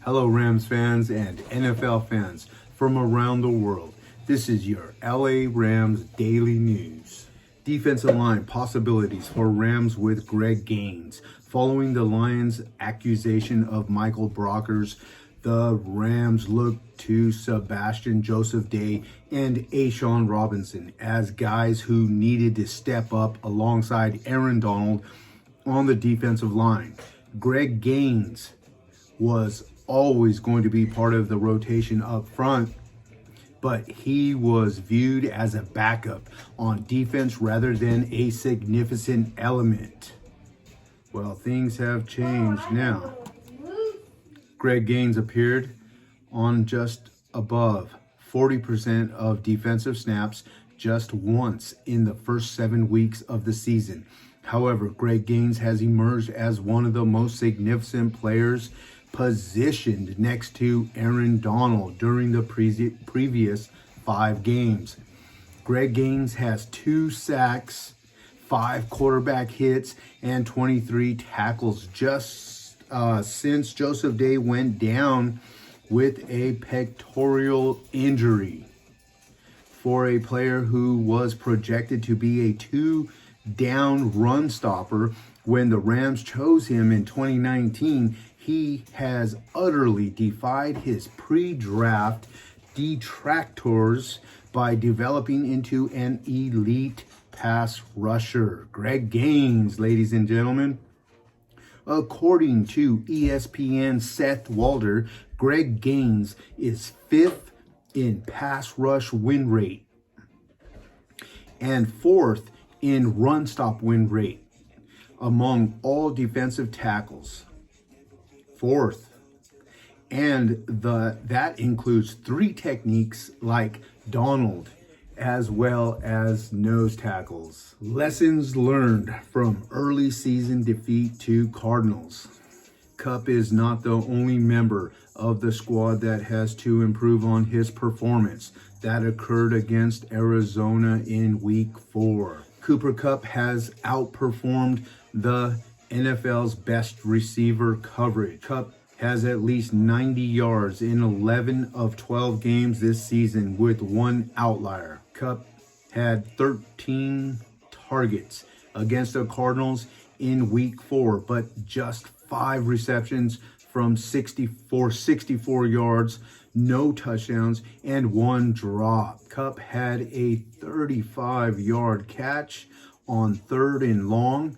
Hello, Rams fans and NFL fans from around the world. This is your LA Rams Daily News. Defensive line possibilities for Rams with Greg Gaines. Following the Lions' accusation of Michael Brockers, the Rams look to Sebastian Joseph Day and A'Shawn Robinson as guys who needed to step up alongside Aaron Donald on the defensive line. Greg Gaines was always going to be part of the rotation up front, but he was viewed as a backup on defense rather than a significant element. Well, things have changed now. Greg Gaines appeared on just above 40% of defensive snaps just once in the first 7 weeks of the season. However, Greg Gaines has emerged as one of the most significant players positioned next to Aaron Donald during the previous 5 games. Greg Gaines has 2 sacks, 5 quarterback hits, and 23 tackles just since Joseph Day went down with a pectoral injury. For a player who was projected to be a 2-down run stopper when the Rams chose him in 2019, he has utterly defied his pre-draft detractors by developing into an elite pass rusher. Greg Gaines, ladies and gentlemen. According to ESPN's Seth Walder, Greg Gaines is 5th in pass rush win rate and 4th in run stop win rate among all defensive tackles. 4th. And that includes 3 techniques like Donald as well as nose tackles. Lessons learned from early season defeat to Cardinals. Kupp is not the only member of the squad that has to improve on his performance that occurred against Arizona in week 4. Cooper Kupp has outperformed the NFL's best receiver coverage. Kupp has at least 90 yards in 11 of 12 games this season with 1 outlier. Kupp had 13 targets against the Cardinals in week 4, but just 5 receptions from 64 yards, no touchdowns, and 1 drop. Kupp had a 35-yard catch on 3rd and long,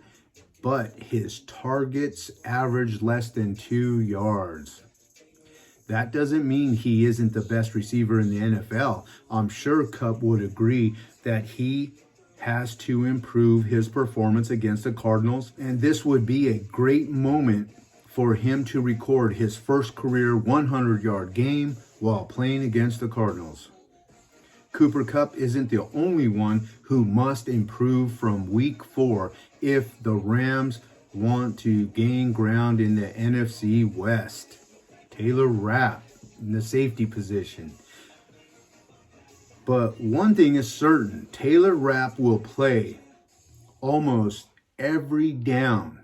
but his targets averaged less than 2 yards. That doesn't mean he isn't the best receiver in the NFL. I'm sure Kupp would agree that he has to improve his performance against the Cardinals, and this would be a great moment for him to record his first career 100-yard game while playing against the Cardinals. Cooper Kupp isn't the only one who must improve from week 4 if the Rams want to gain ground in the NFC West. Taylor Rapp in the safety position. But one thing is certain, Taylor Rapp will play almost every down.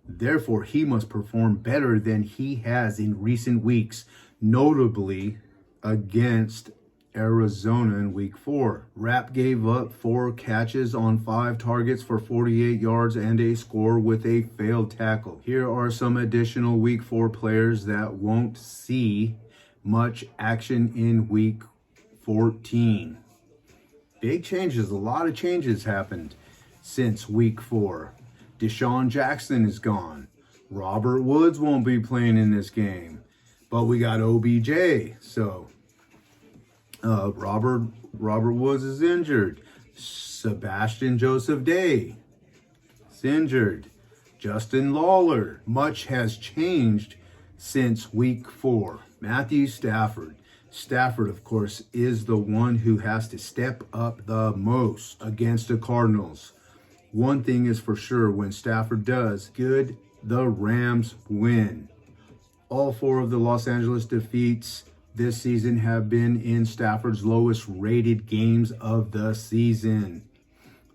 Therefore, he must perform better than he has in recent weeks, notably against Arizona in week 4. Rapp gave up 4 catches on 5 targets for 48 yards and a score with a failed tackle. Here are some additional week 4 players that won't see much action in week 14. Big changes, a lot of changes happened since week 4. Deshaun Jackson is gone. Robert Woods won't be playing in this game, but we got OBJ, so Robert Woods is injured. Sebastian Joseph Day is injured. Justin Lawler. Much has changed since week 4. Matthew Stafford. Stafford, of course, is the one who has to step up the most against the Cardinals. One thing is for sure, when Stafford does good, the Rams win. All 4 of the Los Angeles defeats this season have been in Stafford's lowest rated games of the season.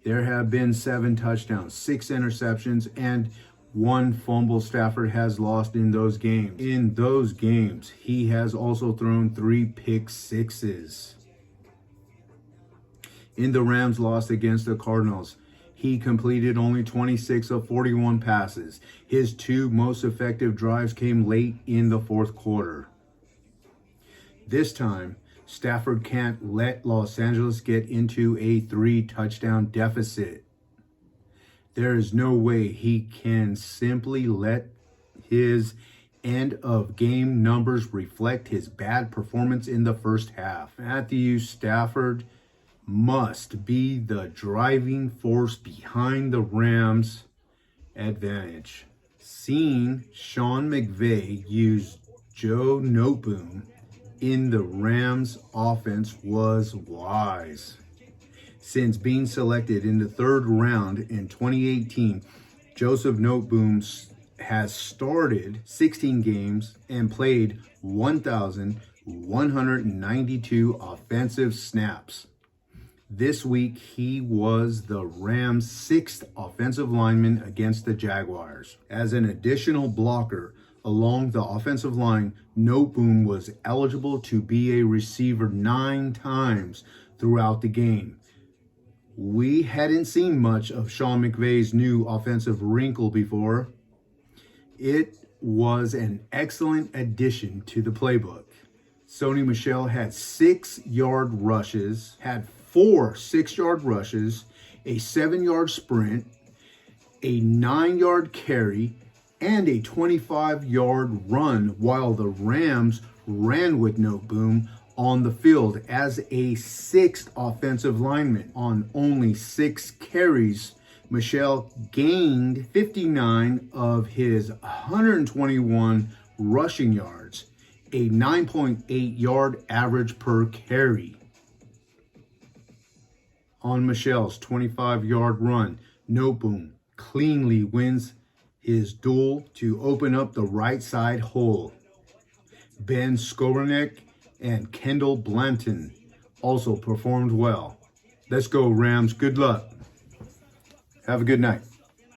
There have been 7 touchdowns, 6 interceptions, and one fumble Stafford has lost in those games. In those games, he has also thrown 3 pick sixes. In the Rams' loss against the Cardinals, he completed only 26 of 41 passes. His 2 most effective drives came late in the fourth quarter. This time, Stafford can't let Los Angeles get into a 3-touchdown deficit. There is no way he can simply let his end of game numbers reflect his bad performance in the first half. Matthew Stafford must be the driving force behind the Rams' advantage. Seeing Sean McVay use Joe Noteboom in the Rams' offense was wise. Since being selected in the 3rd round in 2018, Joseph Noteboom has started 16 games and played 1,192 offensive snaps. This week, he was the Rams' 6th offensive lineman against the Jaguars. As an additional blocker along the offensive line, Noteboom was eligible to be a receiver 9 times throughout the game. We hadn't seen much of Sean McVay's new offensive wrinkle before. It was an excellent addition to the playbook. Sony Michel had 6-yard rushes, had 4 6-yard rushes, a 7-yard sprint, a 9-yard carry, and a 25-yard run while the Rams ran with Noteboom on the field as a 6th offensive lineman. On only 6 carries, Michel gained 59 of his 121 rushing yards, a 9.8 yard average per carry. On Michel's 25-yard run, Noteboom cleanly wins his duel to open up the right side hole. Ben Skowronek and Kendall Blanton also performed well. Let's go, Rams. Good luck. Have a good night.